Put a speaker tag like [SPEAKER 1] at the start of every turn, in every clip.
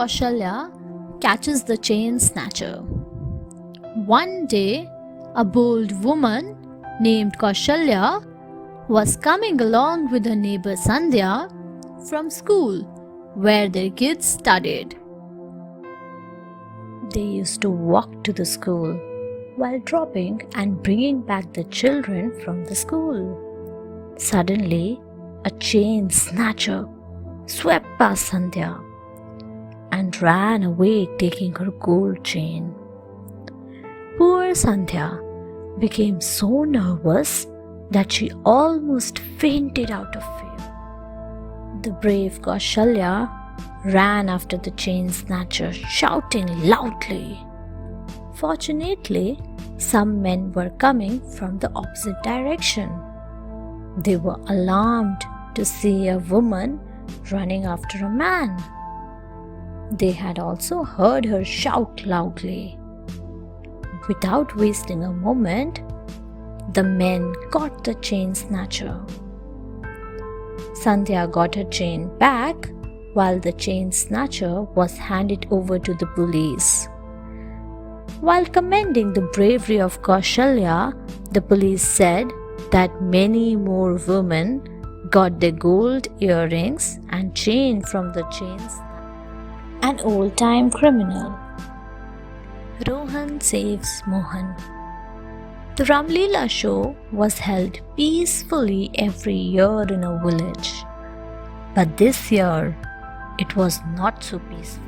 [SPEAKER 1] Goshalya catches the chain snatcher. One day, a bold woman named Goshalya was coming along with her neighbor Sandhya from school where their kids studied. They used to walk to the school while dropping and bringing back the children from the school. Suddenly, a chain snatcher swept past Sandhya and ran away taking her gold chain. Poor Sandhya became so nervous that she almost fainted out of fear. The brave Goshalya ran after the chain snatcher, shouting loudly. Fortunately, some men were coming from the opposite direction. They were alarmed to see a woman running after a man. They had also heard her shout loudly. Without wasting a moment, the men caught the chain snatcher. Sandhya got her chain back while the chain snatcher was handed over to the police. While commending the bravery of Goshalya, the police said that many more women got their gold earrings and chain from the chains. An old-time criminal. Rohan saves Mohan. The Ramlila show was held peacefully every year in a village. But this year, it was not so peaceful.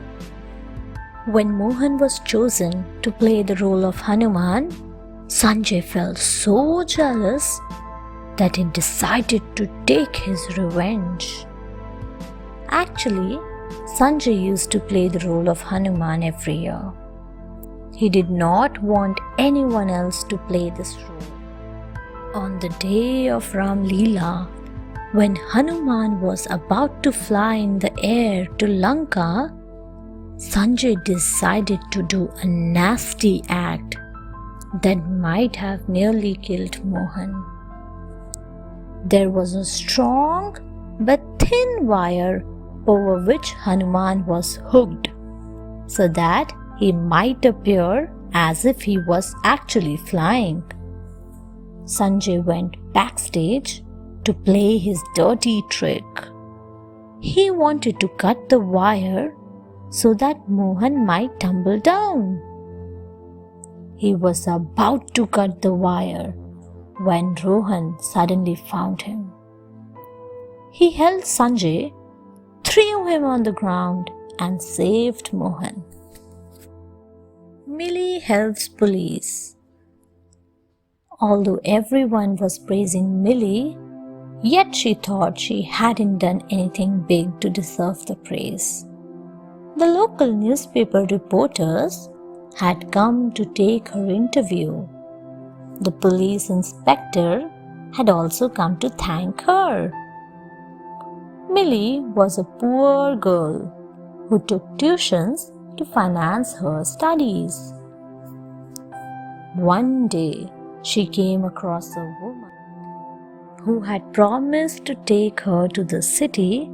[SPEAKER 1] When Mohan was chosen to play the role of Hanuman, Sanjay felt so jealous that he decided to take his revenge. Actually, Sanjay used to play the role of Hanuman every year. He did not want anyone else to play this role. On the day of Ram Leela, when Hanuman was about to fly in the air to Lanka, Sanjay decided to do a nasty act that might have nearly killed Mohan. There was a strong but thin wire over which Hanuman was hooked so that he might appear as if he was actually flying. Sanjay went backstage to play his dirty trick. He wanted to cut the wire so that Mohan might tumble down. He was about to cut the wire when Rohan suddenly found him. He held Sanjay, threw him on the ground, and saved Mohan. Millie helps police. Although everyone was praising Millie, yet she thought she hadn't done anything big to deserve the praise. The local newspaper reporters had come to take her interview. The police inspector had also come to thank her. Millie was a poor girl who took tuitions to finance her studies. One day, she came across a woman who had promised to take her to the city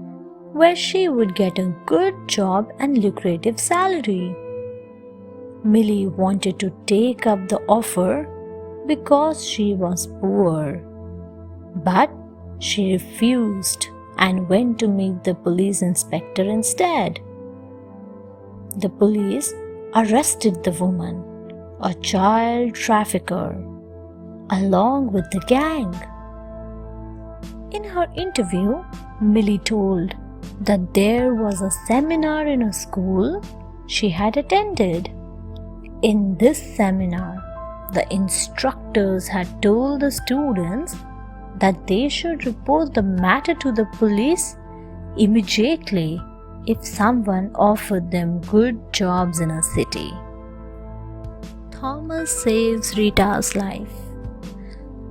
[SPEAKER 1] where she would get a good job and lucrative salary. Millie wanted to take up the offer because she was poor, but she refused and went to meet the police inspector instead. The police arrested the woman, a child trafficker, along with the gang. In her interview, Millie told that there was a seminar in a school she had attended. In this seminar, the instructors had told the students that they should report the matter to the police immediately if someone offered them good jobs in a city. Thomas saves Rita's life.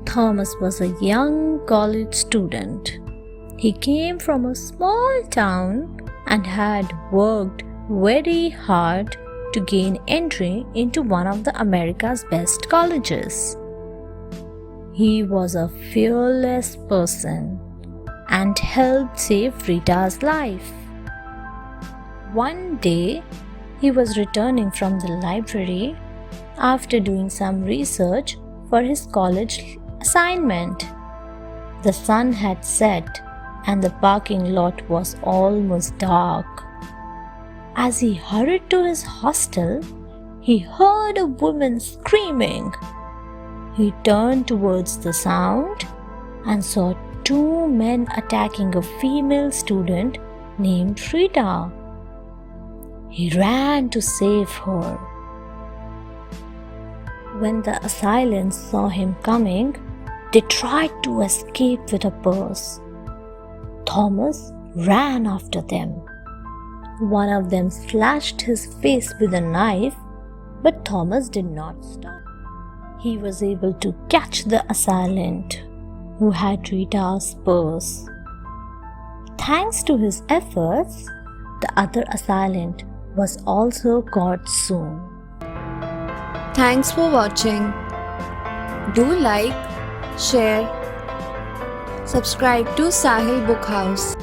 [SPEAKER 1] Thomas was a young college student. He came from a small town and had worked very hard to gain entry into one of the America's best colleges. He was a fearless person and helped save Rita's life. One day, he was returning from the library after doing some research for his college assignment. The sun had set and the parking lot was almost dark. As he hurried to his hostel, he heard a woman screaming. He turned towards the sound and saw two men attacking a female student named Rita. He ran to save her. When the assailants saw him coming, they tried to escape with a purse. Thomas ran after them. One of them slashed his face with a knife, but Thomas did not stop. He was able to catch the assailant, who had Rita's purse. Thanks to his efforts, the other assailant was also caught soon.
[SPEAKER 2] Thanks for watching. Do like, share, subscribe to Sahil Book House.